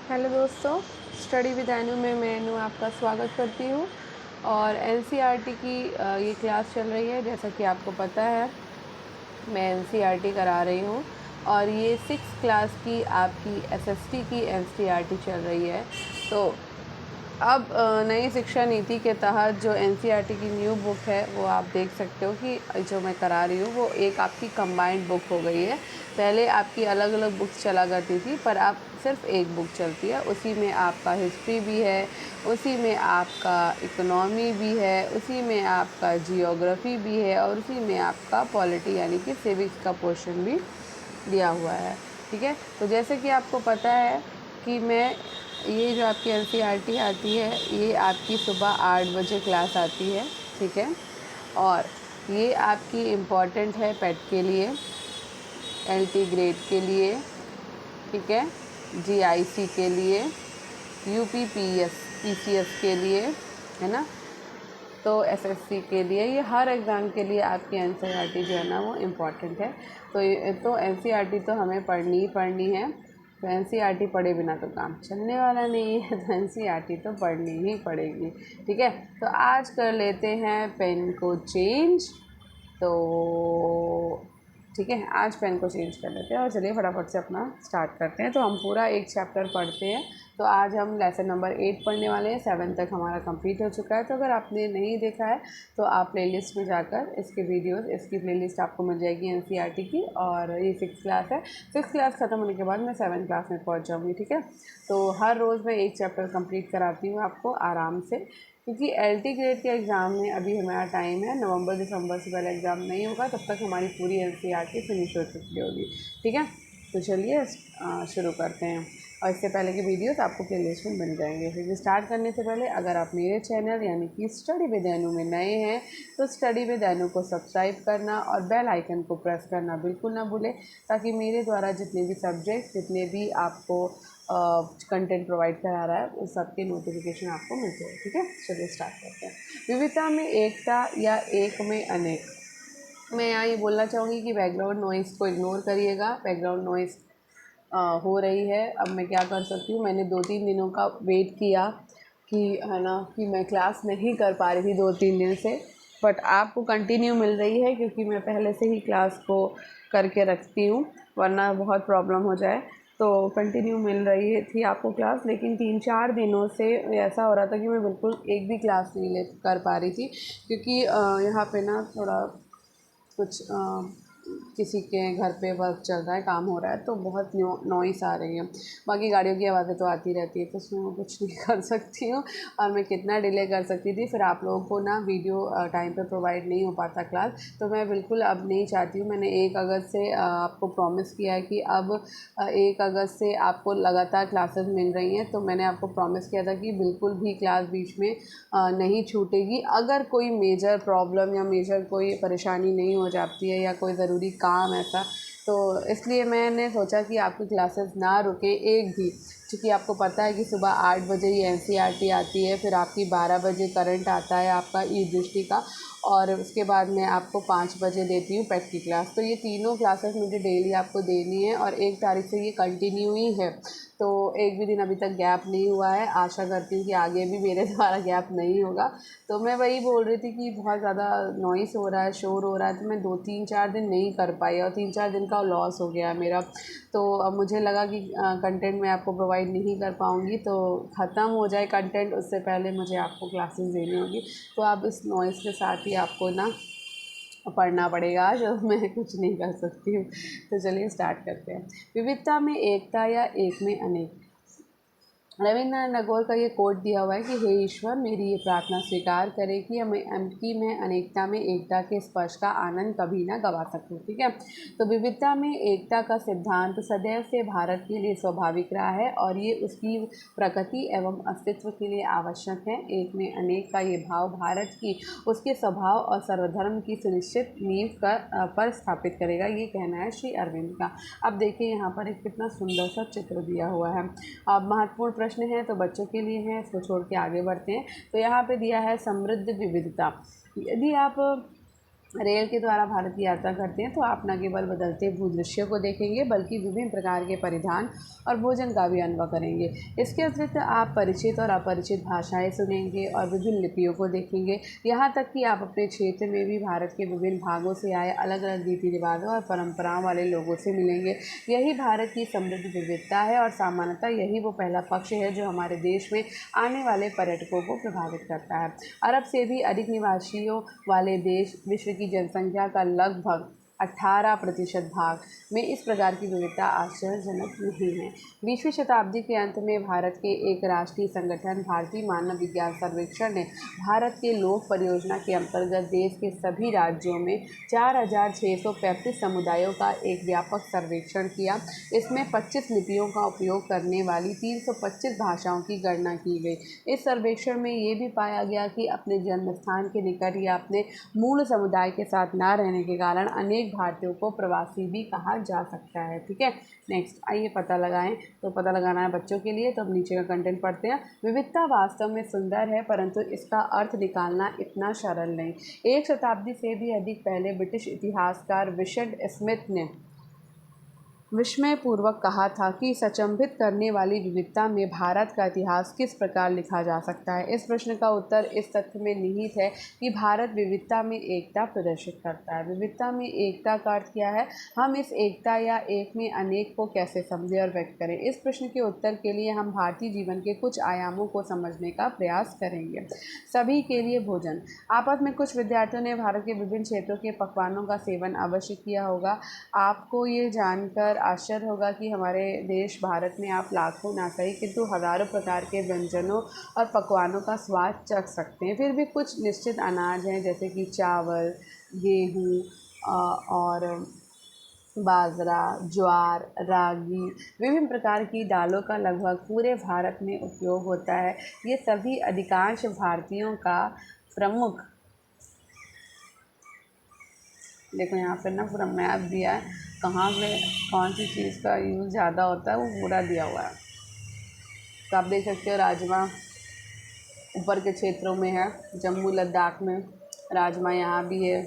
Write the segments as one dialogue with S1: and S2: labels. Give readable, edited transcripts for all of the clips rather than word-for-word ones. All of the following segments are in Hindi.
S1: हेलो दोस्तों, स्टडी विद अनु में मैं अनु आपका स्वागत करती हूँ। और एनसीईआरटी की ये क्लास चल रही है। जैसा कि आपको पता है, मैं एनसीईआरटी करा रही हूँ और ये 6th क्लास की आपकी एसएसटी की एनसीईआरटी चल रही है। तो अब नई शिक्षा नीति के तहत जो एनसीईआरटी की न्यू बुक है वो आप देख सकते हो कि जो मैं करा रही हूँ वो एक आपकी कंबाइंड बुक हो गई है। पहले आपकी अलग अलग बुक्स चला करती थी, पर अब सिर्फ एक बुक चलती है। उसी में आपका हिस्ट्री भी है, उसी में आपका इकोनॉमी भी है, उसी में आपका जियोग्राफी भी है और उसी में आपका पॉलिटी यानी कि सिविक्स का पोर्शन भी दिया हुआ है। ठीक है, तो जैसे कि आपको पता है कि ये जो आपकी एनसीईआरटी आती है, ये आपकी सुबह 8 बजे क्लास आती है। ठीक है, और ये आपकी इम्पॉर्टेंट है पेट के लिए, एलटी ग्रेड के लिए, ठीक है, जीआईसी के लिए, पीसीएस के लिए, है ना, तो एसएससी के लिए, ये हर एग्ज़ाम के लिए आपकी एनसीईआरटी जो है ना वो इम्पॉर्टेंट है। तो एनसीईआरटी तो हमें पढ़नी ही पढ़नी है। तो एनसीईआरटी पढ़े बिना तो काम चलने वाला नहीं है, तो एनसीईआरटी तो पढ़नी ही पड़ेगी। ठीक है, तो आज कर लेते हैं पेन को चेंज। तो ठीक है, आज पेन को चेंज कर लेते हैं और चलिए फटाफट से अपना स्टार्ट करते हैं। तो हम पूरा एक चैप्टर पढ़ते हैं। तो आज हम लेसन नंबर 8 पढ़ने वाले हैं। 7 तक हमारा कंप्लीट हो चुका है। तो अगर आपने नहीं देखा है तो आप प्लेलिस्ट में जाकर इसकी वीडियोस, इसकी प्लेलिस्ट आपको मिल जाएगी एनसीईआरटी की। और ये 6th क्लास है। 6th क्लास ख़त्म होने के बाद मैं 7th क्लास में पहुंच जाऊंगी। ठीक है, तो हर रोज़ मैं एक चैप्टर कंप्लीट कराती हूँ आपको आराम से, क्योंकि एलटी ग्रेड के एग्ज़ाम में अभी हमारा टाइम है। नवंबर दिसंबर से पहले एग्ज़ाम नहीं होगा, तब तक हमारी पूरी एनसीईआरटी फिनिश हो चुकी होगी। ठीक है, तो चलिए शुरू करते हैं। और इससे पहले की वीडियोस आपको प्लेलिस्ट में मिल जाएंगे। फिर स्टार्ट करने से पहले अगर आप मेरे चैनल यानी कि स्टडी विद अनु में नए हैं तो स्टडी विद अनु को सब्सक्राइब करना और बेल आइकन को प्रेस करना बिल्कुल ना भूलें, ताकि मेरे द्वारा जितने भी सब्जेक्ट, जितने भी आपको कंटेंट प्रोवाइड करा रहा है उस सब के नोटिफिकेशन आपको मिलते हैं। ठीक है, चलिए स्टार्ट करते हैं। विविधता में एकता या एक में अनेक। मैं यहाँ ये बोलना चाहूँगी कि बैकग्राउंड नॉइज़ को इग्नोर करिएगा। बैकग्राउंड नॉइज़ हो रही है। अब मैं क्या कर सकती हूँ, मैंने 2-3 दिनों का वेट किया कि है ना कि मैं क्लास नहीं कर पा रही थी 2-3 दिन से, बट आपको कंटिन्यू मिल रही है क्योंकि मैं पहले से ही क्लास को करके रखती हूँ, वरना बहुत प्रॉब्लम हो जाए। तो कंटिन्यू मिल रही थी आपको क्लास, लेकिन 3-4 दिनों से ऐसा हो रहा था कि मैं बिल्कुल एक भी क्लास नहीं ले कर पा रही थी, क्योंकि यहाँ पे ना थोड़ा कुछ किसी के घर पे वर्क चल रहा है, काम हो रहा है, तो बहुत नॉइस आ रही है। बाकी गाड़ियों की आवाज़ें तो आती रहती है, तो उसमें मैं कुछ नहीं कर सकती हूँ। और मैं कितना डिले कर सकती थी, फिर आप लोगों को ना वीडियो टाइम पे प्रोवाइड नहीं हो पाता क्लास। तो मैं बिल्कुल अब नहीं चाहती हूँ। मैंने 1 अगस्त से आपको प्रॉमिस किया है कि अब 1 अगस्त से आपको लगातार क्लासेस मिल रही हैं। तो मैंने आपको प्रॉमिस किया था कि बिल्कुल भी क्लास बीच में नहीं छूटेगी। अगर कोई मेजर प्रॉब्लम या मेजर कोई परेशानी नहीं हो जाती है या कोई ज़रूरी काम ऐसा, तो इसलिए मैंने सोचा कि आपकी क्लासेस ना रुके एक भी, क्योंकि आपको पता है कि सुबह 8 बजे ये एनसीईआरटी आती है, फिर आपकी 12 बजे करंट आता है आपका ई दृष्टि का, और उसके बाद मैं आपको 5 बजे देती हूँ पेट की क्लास। तो ये तीनों क्लासेस मुझे डेली आपको देनी है और 1 तारीख से ये कंटिन्यू ही है। तो एक भी दिन अभी तक गैप नहीं हुआ है। आशा करती हूँ कि आगे भी मेरे द्वारा गैप नहीं होगा। तो मैं वही बोल रही थी कि बहुत ज़्यादा नॉइस हो रहा है, शोर हो रहा है, तो मैं 2-3-4 दिन नहीं कर पाई और 3-4 दिन का लॉस हो गया मेरा। तो अब मुझे लगा कि कंटेंट मैं आपको प्रोवाइड नहीं कर पाऊँगी, तो ख़त्म हो जाए कंटेंट उससे पहले मुझे आपको क्लासेस देनी होगी। तो आप इस नॉइस के साथ ही आपको ना पढ़ना पड़ेगा, जो मैं कुछ नहीं कर सकती हूँ। तो चलिए स्टार्ट करते हैं। विविधता में एकता या एक में अनेक। रविन्द्रनाथ टैगोर का ये कोट दिया हुआ है कि हे ईश्वर, मेरी ये प्रार्थना स्वीकार करें कि मैं अनेकता में एकता के स्पर्श का आनंद कभी ना गवा सकूं। ठीक है, तो विविधता में एकता का सिद्धांत सदैव से भारत के लिए स्वाभाविक रहा है और ये उसकी प्रकृति एवं अस्तित्व के लिए आवश्यक है। एक में अनेक का ये भाव भारत की उसके स्वभाव और सर्वधर्म की सुनिश्चित नींव पर स्थापित करेगा, ये कहना है श्री अरविंद का। अब देखिए यहाँ पर एक कितना सुंदर सा चित्र दिया हुआ है। अब महत्वपूर्ण प्रश्न है तो बच्चों के लिए है, इसको छोड़ के आगे बढ़ते हैं। तो यहाँ पे दिया है समृद्ध विविधता। यदि आप रेल के द्वारा भारत की यात्रा करते हैं तो आप न केवल बदलते भूदृश्य को देखेंगे बल्कि विभिन्न प्रकार के परिधान और भोजन का भी अनुभव करेंगे। इसके अतिरिक्त आप परिचित और अपरिचित भाषाएं सुनेंगे और विभिन्न लिपियों को देखेंगे। यहाँ तक कि आप अपने क्षेत्र में भी भारत के विभिन्न भागों से आए अलग अलग रीति रिवाजों और परंपराओं वाले लोगों से मिलेंगे। यही भारत की समृद्ध विविधता है और सामान्यतः यही वो पहला पक्ष है जो हमारे देश में आने वाले पर्यटकों को प्रभावित करता है। अरब से भी अधिक निवासियों वाले देश विश्व की जनसंख्या का लगभग 18% भाग में इस प्रकार की विविधता आश्चर्यजनक नहीं है। 20वीं शताब्दी के अंत में भारत के एक राष्ट्रीय संगठन भारतीय मानव विज्ञान सर्वेक्षण ने भारत के लोक परियोजना के अंतर्गत देश के सभी राज्यों में 4635 समुदायों का एक व्यापक सर्वेक्षण किया। इसमें 25 लिपियों का उपयोग करने वाली 325 भाषाओं की गणना की गई। इस सर्वेक्षण में ये भी पाया गया कि अपने जन्म स्थान के निकट या अपने मूल समुदाय के साथ न रहने के कारण अनेक भारतीयों को प्रवासी भी कहा जा सकता है। ठीक है, नेक्स्ट आइए पता लगाएं। तो पता लगाना है बच्चों के लिए, तो अब नीचे का कंटेंट पढ़ते हैं। विविधता वास्तव में सुंदर है परंतु इसका अर्थ निकालना इतना सरल नहीं। एक शताब्दी से भी अधिक पहले ब्रिटिश इतिहासकार विशड स्मिथ ने विस्मयपूर्वक कहा था कि सचंभित करने वाली विविधता में भारत का इतिहास किस प्रकार लिखा जा सकता है। इस प्रश्न का उत्तर इस तथ्य में निहित है कि भारत विविधता में एकता प्रदर्शित करता है। विविधता में एकता का अर्थ क्या है? हम इस एकता या एक में अनेक को कैसे समझें और व्यक्त करें। इस प्रश्न के उत्तर के लिए हम भारतीय जीवन के कुछ आयामों को समझने का प्रयास करेंगे। सभी के लिए भोजन। आपस में कुछ विद्यार्थियों ने भारत के विभिन्न क्षेत्रों के पकवानों का सेवन अवश्य किया होगा। आपको ये जानकर आश्चर्य होगा कि हमारे देश भारत में आप लाखों ना सही किंतु हज़ारों प्रकार के व्यंजनों और पकवानों का स्वाद चख सकते हैं। फिर भी कुछ निश्चित अनाज हैं जैसे कि चावल, गेहूँ और बाजरा, ज्वार, रागी, विभिन्न प्रकार की दालों का लगभग पूरे भारत में उपयोग होता है। ये सभी अधिकांश भारतीयों का प्रमुख, देखो यहाँ पर ना पूरा मैप दिया है कहाँ पे कौन सी चीज़ का यूज़ ज़्यादा होता है, वो पूरा दिया हुआ है। तो आप देख सकते हो राजमा ऊपर के क्षेत्रों में है, जम्मू लद्दाख में राजमा यहाँ भी है,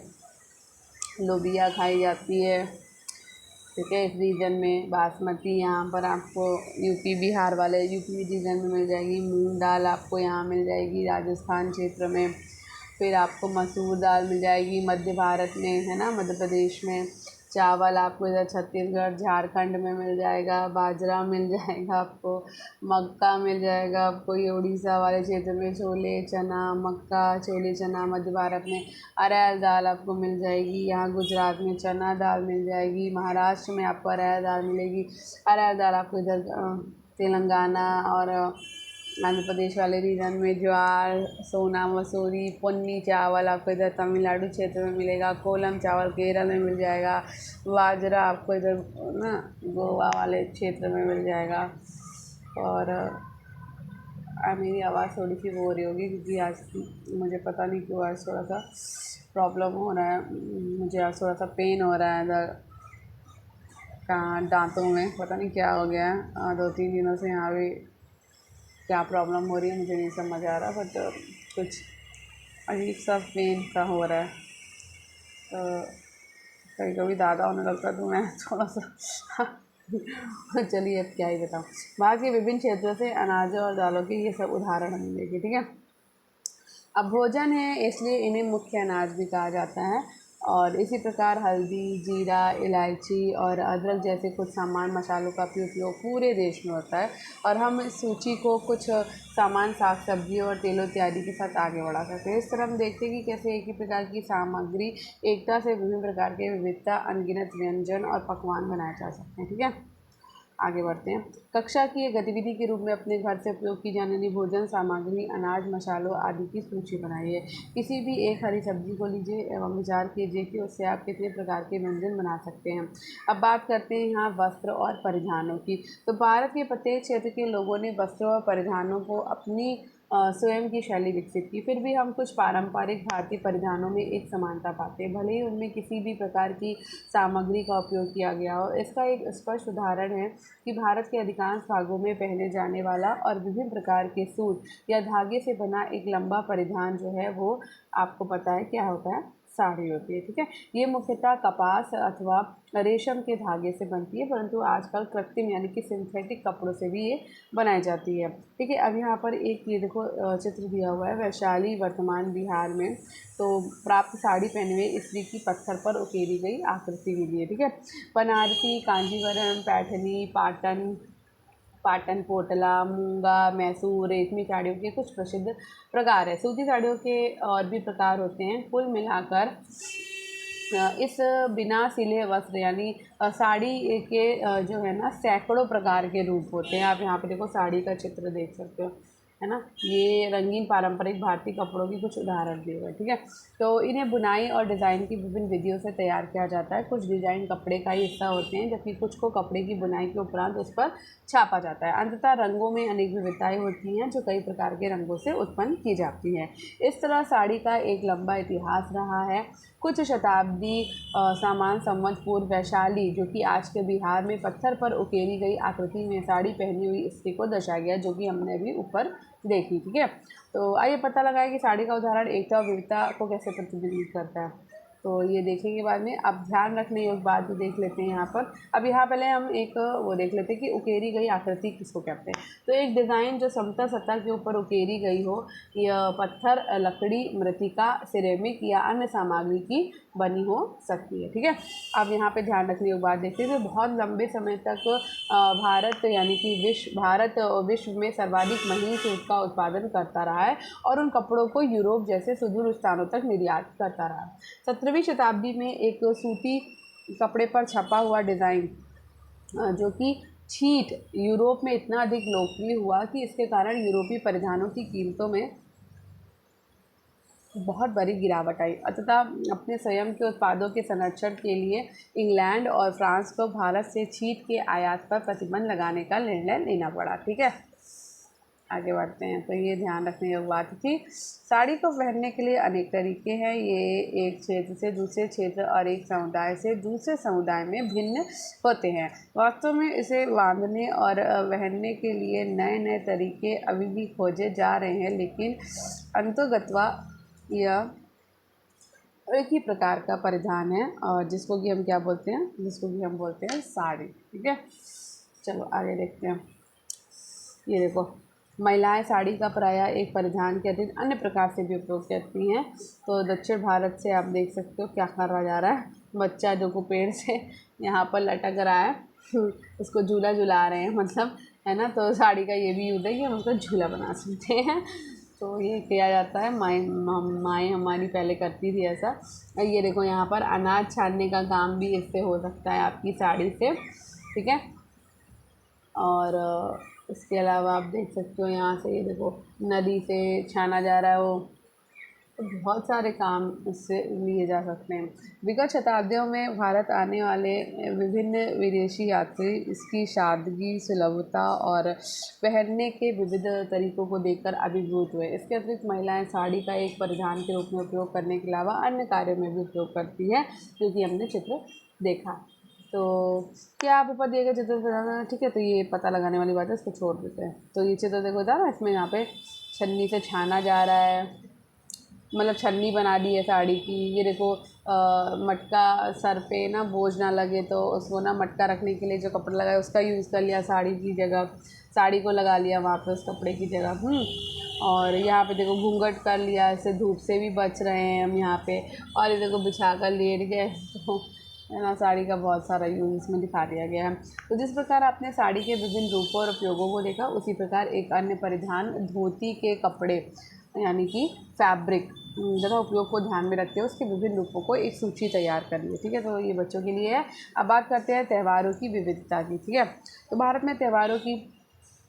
S1: लोबिया खाई जाती है। ठीक है, इस रीजन में बासमती यहाँ पर आपको यूपी बिहार वाले यूपी रीजन में मिल जाएगी। मूंग दाल आपको यहाँ मिल जाएगी राजस्थान क्षेत्र में। फिर आपको मसूर दाल मिल जाएगी मध्य भारत में, है ना, मध्य प्रदेश में। चावल आपको इधर छत्तीसगढ़ झारखंड में मिल जाएगा। बाजरा मिल जाएगा आपको, मक्का मिल जाएगा आपको ये उड़ीसा वाले क्षेत्र में। छोले चना, मक्का, छोले चना मध्य भारत में। अरहर दाल आपको मिल जाएगी यहाँ गुजरात में। चना दाल मिल जाएगी महाराष्ट्र में, आपको अरहर दाल मिलेगी। अरहर दाल आपको इधर तेलंगाना और आंध्र प्रदेश वाले रीजन में। ज्वार, सोना मसूरी, पुन्नी चावल आपको इधर तमिलनाडु क्षेत्र में मिलेगा। कोलम चावल केरल में मिल जाएगा। बाजरा आपको इधर ना गोवा वाले क्षेत्र में मिल जाएगा। और मेरी आवाज़ थोड़ी सी वो हो रही होगी क्योंकि आज मुझे पता नहीं क्यों आज थोड़ा सा प्रॉब्लम हो रहा है। मुझे आज थोड़ा सा पेन हो रहा है इधर दांतों में, पता नहीं क्या हो गया है। 2-3 दिनों से यहाँ भी क्या प्रॉब्लम हो रही है मुझे नहीं समझ आ रहा, बट कुछ अजीब सा पेन सा हो रहा है। तो कभी कभी ज़्यादा होने लगता है तो मैं थोड़ा सा चलिए अब क्या ही बताऊँ। भारत के विभिन्न क्षेत्रों से अनाजों और दालों के ये सब उदाहरण हमें मिलेगी। ठीक है, अब भोजन है इसलिए इन्हें मुख्य अनाज भी कहा जाता है। और इसी प्रकार हल्दी, जीरा, इलायची और अदरक जैसे कुछ सामान मसालों का भी उपयोग पूरे देश में होता है। और हम इस सूची को कुछ सामान साग सब्जियों और तेलों इत्यादि के साथ आगे बढ़ा सकते हैं। इस तरह हम देखते हैं कि कैसे एक ही प्रकार की सामग्री एकता से विभिन्न प्रकार के विविधता अनगिनत व्यंजन और पकवान बनाए जा सकते हैं। ठीक है, आगे बढ़ते हैं। कक्षा की एक गतिविधि के रूप में अपने घर से उपयोग की जाने वाली भोजन सामग्री, अनाज, मसालों आदि की सूची बनाइए। किसी भी एक हरी सब्जी को लीजिए एवं विचार कीजिए कि उससे आप कितने प्रकार के व्यंजन बना सकते हैं। अब बात करते हैं यहाँ वस्त्र और परिधानों की। तो भारत के प्रत्येक क्षेत्र के लोगों ने वस्त्रों और परिधानों को अपनी स्वयं की शैली विकसित की। फिर भी हम कुछ पारंपरिक भारतीय परिधानों में एक समानता पाते हैं, भले ही उनमें किसी भी प्रकार की सामग्री का उपयोग किया गया हो। इसका एक स्पष्ट उदाहरण है कि भारत के अधिकांश भागों में पहने जाने वाला और विभिन्न प्रकार के सूत या धागे से बना एक लंबा परिधान जो है वो आपको पता है क्या होता है, साड़ी होती है। ठीक है, ये मुख्यतः कपास अथवा रेशम के धागे से बनती है, परंतु आजकल कृत्रिम यानी कि सिंथेटिक कपड़ों से भी ये बनाई जाती है। ठीक है, अब यहाँ पर एक ये देखो चित्र दिया हुआ है, वैशाली वर्तमान बिहार में तो प्राप्त साड़ी पहने हुए स्त्री की पत्थर पर उकेरी गई आकृति मिली है। ठीक है, बनारसी, कांजीवरम, पैठनी, पाटन, पोटला, मूंगा, मैसूर, रेशमी साड़ियों के कुछ प्रसिद्ध प्रकार है। सूती साड़ियों के और भी प्रकार होते हैं। कुल मिलाकर इस बिना सिले वस्त्र यानी साड़ी के जो है ना सैकड़ों प्रकार के रूप होते हैं। आप यहाँ पे देखो साड़ी का चित्र देख सकते हो, है ना। ये रंगीन पारंपरिक भारतीय कपड़ों की कुछ उदाहरण दिए हुए। ठीक है, तो इन्हें बुनाई और डिज़ाइन की विभिन्न विधियों से तैयार किया जाता है। कुछ डिज़ाइन कपड़े का ही हिस्सा होते हैं, जबकि कुछ को कपड़े की बुनाई के उपरांत उस पर छापा जाता है। अंततः रंगों में अनेक विविधताएं होती हैं जो कई प्रकार के रंगों से उत्पन्न की जाती हैं। इस तरह साड़ी का एक लंबा इतिहास रहा है। कुछ शताब्दी सामान संवत पूर्व वैशाली, जो कि आज के बिहार में पत्थर पर उकेरी गई आकृति में साड़ी पहनी हुई स्त्री को दर्शाया गया, जो कि हमने अभी ऊपर देखी। ठीक है, तो आइए पता लगाएं कि साड़ी का उदाहरण एकता और विविधता को कैसे प्रतिबिंबित करता है। तो ये देखेंगे बाद में। अब ध्यान रखने योग्य बात भी देख लेते हैं यहाँ पर। अब यहाँ पहले हम एक वो देख लेते हैं कि उकेरी गई आकृति किसको कहते हैं। तो एक डिज़ाइन जो समतल सतह के ऊपर उकेरी गई हो, यह पत्थर, लकड़ी, मृतिका, सिरेमिक या अन्य सामग्री की बनी हो सकती है। ठीक है, अब यहाँ पे ध्यान रखने योग्य बात देखते हैं कि बहुत लंबे समय तक भारत यानी कि विश्व में सर्वाधिक महीन सूत का उत्पादन करता रहा है और उन कपड़ों को यूरोप जैसे सुदूर स्थानों तक निर्यात करता रहा। 17वीं शताब्दी में एक सूती कपड़े पर छपा हुआ डिज़ाइन जो कि छीट यूरोप में इतना अधिक लोकप्रिय हुआ कि इसके कारण यूरोपीय परिधानों की कीमतों में बहुत बड़ी गिरावट आई। अतः अपने स्वयं के उत्पादों के संरक्षण के लिए इंग्लैंड और फ्रांस को भारत से छीट के आयात पर प्रतिबंध लगाने का निर्णय लेना पड़ा। ठीक है, आगे बढ़ते हैं। तो ये ध्यान रखने योग्य बात थी। साड़ी को पहनने के लिए अनेक तरीके हैं। ये एक क्षेत्र से दूसरे क्षेत्र और एक समुदाय से दूसरे समुदाय में भिन्न होते हैं। वास्तव में इसे बांधने और पहनने के लिए नए नए तरीके अभी भी खोजे जा रहे हैं, लेकिन अंततोगत्वा यह एक ही प्रकार का परिधान है और जिसको कि हम क्या बोलते हैं, जिसको कि हम बोलते हैं साड़ी। ठीक है, चलो आगे देखते हैं। ये देखो, महिलाएं साड़ी का प्रायः एक परिधान के अतिरिक्त अन्य प्रकार से भी उपयोग करती हैं। तो दक्षिण भारत से आप देख सकते हो क्या करा जा रहा है। बच्चा जो को पेड़ से यहाँ पर लटक रहा है उसको झूला झुला रहे हैं, मतलब, है ना। तो साड़ी का ये भी यूज़ है कि हम उसको झूला बना सकते हैं। तो ये किया जाता है, माएँ हमारी पहले करती थी ऐसा। ये देखो, यहाँ पर अनाज छानने का काम भी इससे हो सकता है आपकी साड़ी से। ठीक है, और इसके अलावा आप देख सकते हो यहाँ से, ये देखो नदी से छाना जा रहा है वो। तो बहुत सारे काम इससे लिए जा सकते हैं। विगत शताब्दियों में भारत आने वाले विभिन्न विदेशी यात्री इसकी सादगी, सुलभता और पहनने के विविध तरीकों को देखकर अभिभूत हुए। इसके अतिरिक्त महिलाएं साड़ी का एक परिधान के रूप में उपयोग करने के अलावा अन्य कार्यों में भी उपयोग करती है, जो कि हमने चित्र देखा। तो क्या आप ऊपर दिए गए चित्र बताना, ठीक है। तो ये पता लगाने वाली बात है, इसको छोड़ देते हैं। तो ये चित्र देखो था ना, इसमें यहाँ पे छन्नी से छाना जा रहा है, मतलब छन्नी बना दी है साड़ी की। ये देखो मटका, सर पे ना बोझ ना लगे तो उसको ना मटका रखने के लिए जो कपड़ा लगा है उसका यूज़ कर लिया साड़ी की जगह, साड़ी को लगा लिया वहाँ पे उस कपड़े की जगह। और यहाँ पे देखो घूंघट कर लिया, इससे धूप से भी बच रहे हैं हम यहाँ पे। और ये देखो बिछा कर लेट गए, तो है ना, साड़ी का बहुत सारा यूज़ इसमें दिखा दिया गया है। तो जिस प्रकार आपने साड़ी के विभिन्न रूपों और उपयोगों को देखा, उसी प्रकार एक अन्य परिधान धोती के कपड़े यानी कि फैब्रिक तथा उपयोग को ध्यान में रखते हुए उसके विभिन्न रूपों को एक सूची तैयार करनी है। ठीक है, तो ये बच्चों के लिए है। अब बात करते हैं त्योहारों की विविधता की। ठीक है, तो भारत में त्योहारों की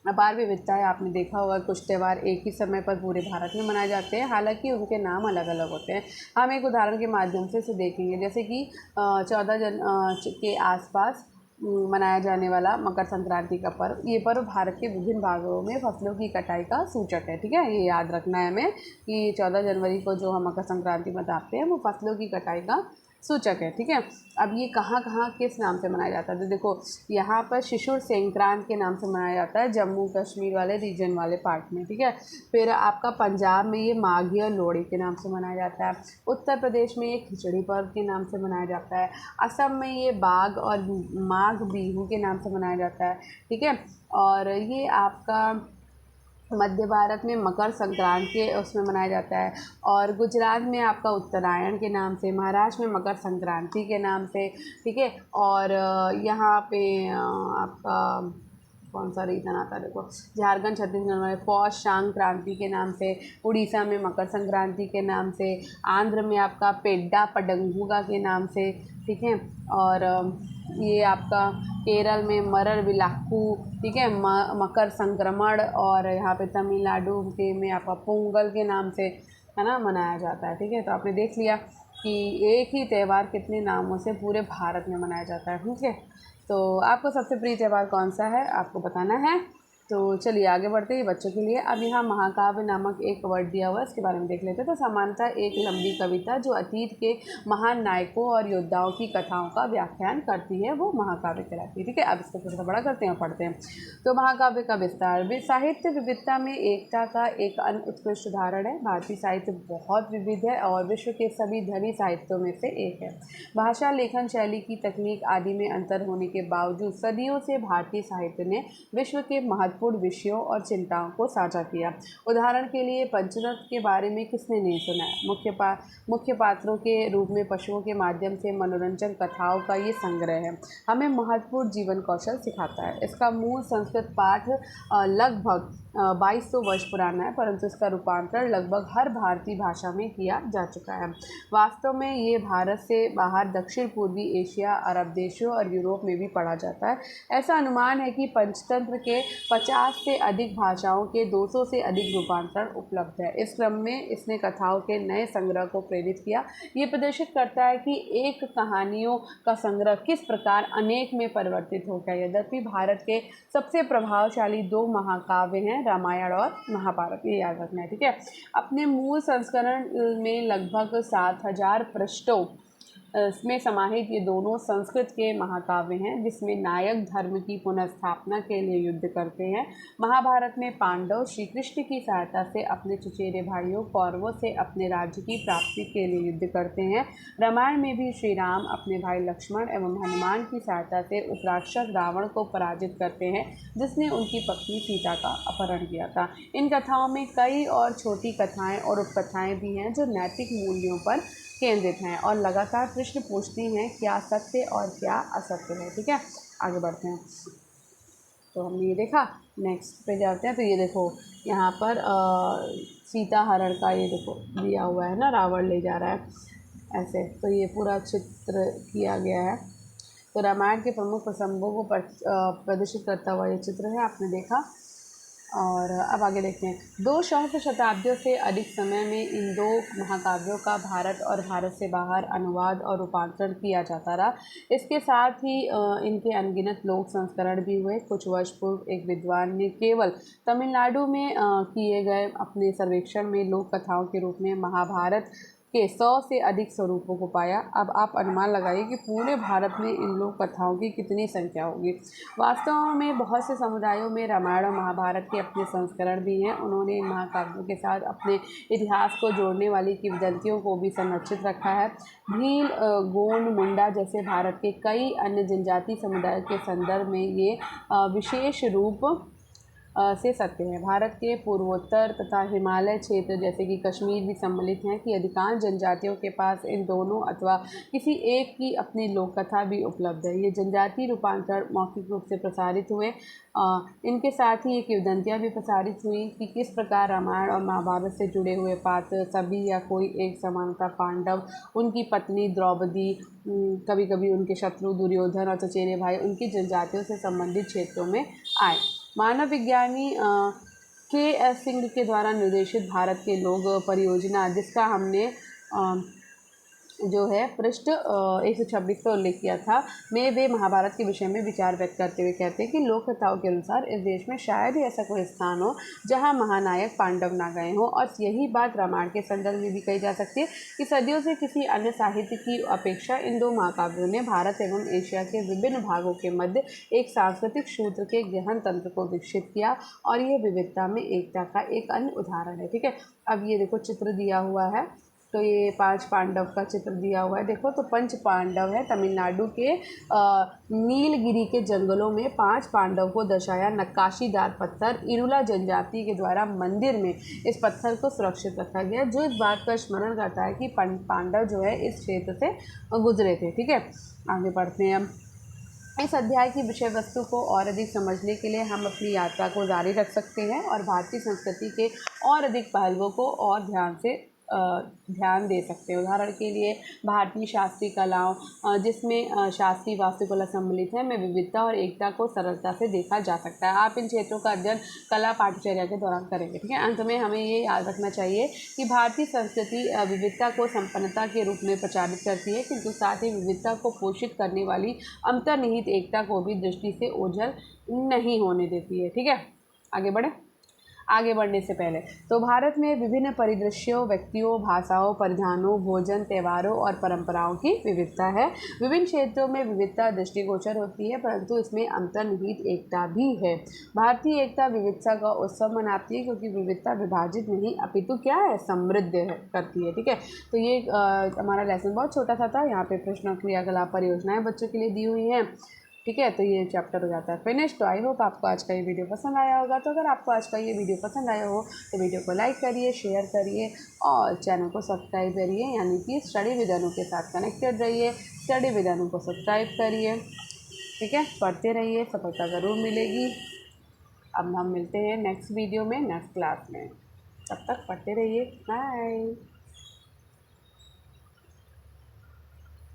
S1: अपार विविधता है। आपने देखा होगा कुछ त्यौहार एक ही समय पर पूरे भारत में मनाए जाते हैं, हालांकि उनके नाम अलग अलग होते हैं। हम एक उदाहरण के माध्यम से इसे देखेंगे, जैसे कि 14 जनवरी के आसपास मनाया जाने वाला मकर संक्रांति का पर्व। ये पर्व भारत के विभिन्न भागों में फसलों की कटाई का सूचक है। ठीक है, ये याद रखना है हमें कि 14 जनवरी को जो हम मकर संक्रांति मनाते हैं वो फसलों की कटाई का सूचक है। ठीक है, अब ये कहाँ कहाँ किस नाम से मनाया जाता है, तो देखो यहाँ पर शिशुर संक्रांत के नाम से मनाया जाता है जम्मू कश्मीर वाले रीजन वाले पार्ट में। ठीक है, फिर आपका पंजाब में ये माघी लोहड़ी के नाम से मनाया जाता है, उत्तर प्रदेश में ये खिचड़ी पर्व के नाम से मनाया जाता है, असम में ये बाघ और माघ बिहू के नाम से मनाया जाता है। ठीक है, और ये आपका मध्य भारत में मकर संक्रांति के उसमें मनाया जाता है, और गुजरात में आपका उत्तरायण के नाम से, महाराष्ट्र में मकर संक्रांति के नाम से। ठीक है, और यहाँ पे आपका कौन सा रीजन आता है, देखो झारखंड छत्तीसगढ़ में पौष संक्रांति के नाम से, उड़ीसा में मकर संक्रांति के नाम से, आंध्र में आपका पेड्डा पडंगुगा के नाम से। ठीक है, और ये आपका केरल में मरर विलाक्कू। ठीक है, मकर संक्रमण, और यहाँ पे तमिलनाडु के में आपका पोंगल के नाम से है ना मनाया जाता है। ठीक है, तो आपने देख लिया कि एक ही त्यौहार कितने नामों से पूरे भारत में मनाया जाता है। ठीक है, तो आपको सबसे प्रिय त्यौहार कौन सा है आपको बताना है। तो चलिए आगे बढ़ते हैं बच्चों के लिए। अब यहाँ महाकाव्य नामक एक वर्ड दिया हुआ है, इसके बारे में देख लेते हैं। तो सामान्यतः एक लंबी कविता जो अतीत के महान नायकों और योद्धाओं की कथाओं का व्याख्यान करती है वो महाकाव्य कहलाती है। ठीक है, अब इसको थोड़ा बड़ा करते हैं और पढ़ते हैं। तो महाकाव्य का विस्तार साहित्य विविधता में एकता का एक अन्य उत्कृष्ट उदाहरण है। भारतीय साहित्य बहुत विविध है और विश्व के सभी धनी साहित्यों में से एक है। भाषा, लेखन शैली की तकनीक आदि में अंतर होने के बावजूद सदियों से भारतीय साहित्य ने विश्व के महत्वपूर्ण विषयों और चिंताओं को साझा किया। उदाहरण के लिए पंचतंत्र के बारे में किसने नहीं सुना है। मुख्य पात्रों के रूप में पशुओं के माध्यम से मनोरंजन कथाओं का ये संग्रह है, हमें महत्वपूर्ण जीवन कौशल सिखाता है। इसका मूल संस्कृत पाठ लगभग 2200 वर्ष पुराना है, परंतु इसका रूपांतरण लगभग हर भारतीय भाषा में किया जा चुका है। वास्तव में ये भारत से बाहर दक्षिण पूर्वी एशिया, अरब देशों और यूरोप में भी पढ़ा जाता है। ऐसा अनुमान है कि पंचतंत्र के 50 से अधिक भाषाओं के 200 से अधिक रूपांतरण उपलब्ध है। इस क्रम में इसने कथाओं के नए संग्रह को प्रेरित किया। ये प्रदर्शित करता है कि एक कहानियों का संग्रह किस प्रकार अनेक में परिवर्तित हो गया। यद्यपि भारत के सबसे प्रभावशाली 2 महाकाव्य हैं रामायण और महाभारत, ये याद रखना है। ठीक है, अपने मूल संस्करण में लगभग 7000 पृष्ठों में समाहित ये दोनों संस्कृत के महाकाव्य हैं, जिसमें नायक धर्म की पुनर्स्थापना के लिए युद्ध करते हैं। महाभारत में पांडव श्री कृष्ण की सहायता से अपने चचेरे भाइयों कौरवों से अपने राज्य की प्राप्ति के लिए युद्ध करते हैं। रामायण में भी श्री राम अपने भाई लक्ष्मण एवं हनुमान की सहायता से उस राक्षस रावण को पराजित करते हैं जिसने उनकी पत्नी सीता का अपहरण किया था। इन कथाओं में कई और छोटी कथाएं और उपकथाएं भी हैं जो नैतिक मूल्यों पर केंद्रित हैं और लगातार प्रश्न पूछती हैं क्या सत्य और क्या असत्य है। ठीक है, आगे बढ़ते हैं। तो हमने ये देखा, नेक्स्ट पे जाते हैं। तो ये देखो यहाँ पर सीता हरण का ये देखो दिया हुआ है ना, रावण ले जा रहा है ऐसे, तो ये पूरा चित्र किया गया है। तो रामायण के प्रमुख प्रसंगों को प्रदर्शित करता हुआ ये चित्र है, आपने देखा। और अब आगे देखते हैं। 2 सहस्र शताब्दियों से अधिक समय में इन 2 महाकाव्यों का भारत और भारत से बाहर अनुवाद और रूपांतरण किया जाता रहा। इसके साथ ही इनके अनगिनत लोक संस्करण भी हुए। कुछ वर्ष पूर्व एक विद्वान ने केवल तमिलनाडु में किए गए अपने सर्वेक्षण में लोक कथाओं के रूप में महाभारत के 100 से अधिक स्वरूपों को पाया। अब आप अनुमान लगाइए कि पूरे भारत में इन लोक कथाओं की कितनी संख्या होगी। वास्तव में बहुत से समुदायों में रामायण और महाभारत के अपने संस्करण भी हैं। उन्होंने इन महाकाव्यों के साथ अपने इतिहास को जोड़ने वाली किंवदंतियों को भी संरक्षित रखा है। भील, गोंड, मुंडा जैसे भारत के कई अन्य जनजातीय समुदायों के संदर्भ में ये विशेष रूप से सत्य है। भारत के पूर्वोत्तर तथा हिमालय क्षेत्र जैसे कि कश्मीर भी सम्मिलित हैं कि अधिकांश जनजातियों के पास इन दोनों अथवा किसी एक की अपनी लोक कथा भी उपलब्ध है। ये जनजातीय रूपांतरण मौखिक रूप से प्रसारित हुए। इनके साथ ही ये किंवदंतियाँ भी प्रसारित हुई कि किस प्रकार रामायण और महाभारत से जुड़े हुए पात्र सभी या कोई एक समानता पांडव, उनकी पत्नी द्रौपदी, कभी कभी उनके शत्रु दुर्योधन और चचेरे भाई उनकी जनजातियों से संबंधित क्षेत्रों में आए। मानव विज्ञानी के.एस. सिंह के द्वारा निर्देशित भारत के लोग परियोजना, जिसका हमने जो है पृष्ठ 126 पर उल्लेख किया था, में वे महाभारत के विषय में विचार व्यक्त करते हुए कहते हैं कि लोक कथाओं के अनुसार इस देश में शायद ही ऐसा कोई स्थान हो जहां महानायक पांडव ना गए हों। और यही बात रामायण के संदर्भ में भी कही जा सकती है कि सदियों से किसी अन्य साहित्य की अपेक्षा इन दो महाकाव्यों ने भारत एवं एशिया के विभिन्न भागों के मध्य एक सांस्कृतिक सूत्र के गहन तंत्र को विकसित किया, और ये विविधता में एकता का एक अन्य उदाहरण है। ठीक है, अब ये देखो चित्र दिया हुआ है, तो ये 5 पांडव का चित्र दिया हुआ है। देखो तो 5 पांडव है, तमिलनाडु के नीलगिरी के जंगलों में 5 पांडव को दर्शाया नक्काशीदार पत्थर इरुला जनजाति के द्वारा मंदिर में इस पत्थर को सुरक्षित रखा गया, जो इस बात का स्मरण करता है कि पांडव जो है इस क्षेत्र से गुजरे थे। ठीक है, आगे बढ़ते हैं। इस अध्याय की विषय वस्तु को और अधिक समझने के लिए हम अपनी यात्रा को जारी रख सकते हैं और भारतीय संस्कृति के और अधिक पहलुओं को और ध्यान दे सकते हैं। उदाहरण के लिए भारतीय शास्त्रीय कलाओं जिसमें शास्त्रीय वास्तुकला सम्मिलित है, में विविधता और एकता को सरलता से देखा जा सकता है। आप इन क्षेत्रों का अध्ययन कला पाठ्यचर्या के दौरान करेंगे। ठीक है, अंत में हमें ये याद रखना चाहिए कि भारतीय संस्कृति विविधता को संपन्नता के रूप में प्रचारित करती है, किंतु साथ ही विविधता को पोषित करने वाली अंतर्निहित एकता को भी दृष्टि से ओझल नहीं होने देती है। ठीक है, आगे बढ़ने से पहले तो भारत में विभिन्न परिदृश्यों, व्यक्तियों, भाषाओं, परिधानों, भोजन, त्योहारों और परंपराओं की विविधता है। विभिन्न क्षेत्रों में विविधता दृष्टिगोचर होती है, परंतु इसमें अंतर्निहित एकता भी है। भारतीय एकता विविधता का उत्सव मनाती है, क्योंकि विविधता विभाजित नहीं अपितु क्या है, समृद्ध करती है। ठीक है, तो ये हमारा लेसन बहुत छोटा सा था। यहाँ पे प्रश्न, क्रियाकलाप, परियोजनाएं बच्चों के लिए दी हुई हैं। ठीक है, तो ये चैप्टर हो जाता है फिनिश। तो आई होप आपको आज का ये वीडियो पसंद आया होगा। तो अगर आपको आज का ये वीडियो पसंद आया हो तो वीडियो को लाइक करिए, शेयर करिए और चैनल को सब्सक्राइब करिए, यानी कि स्टडी विद अनु के साथ कनेक्टेड रहिए। स्टडी विद अनु को सब्सक्राइब करिए। ठीक है, पढ़ते रहिए, सफलता ज़रूर मिलेगी। अब हम मिलते हैं नेक्स्ट वीडियो में, नेक्स्ट क्लास में। तब तक पढ़ते रहिए। बाय।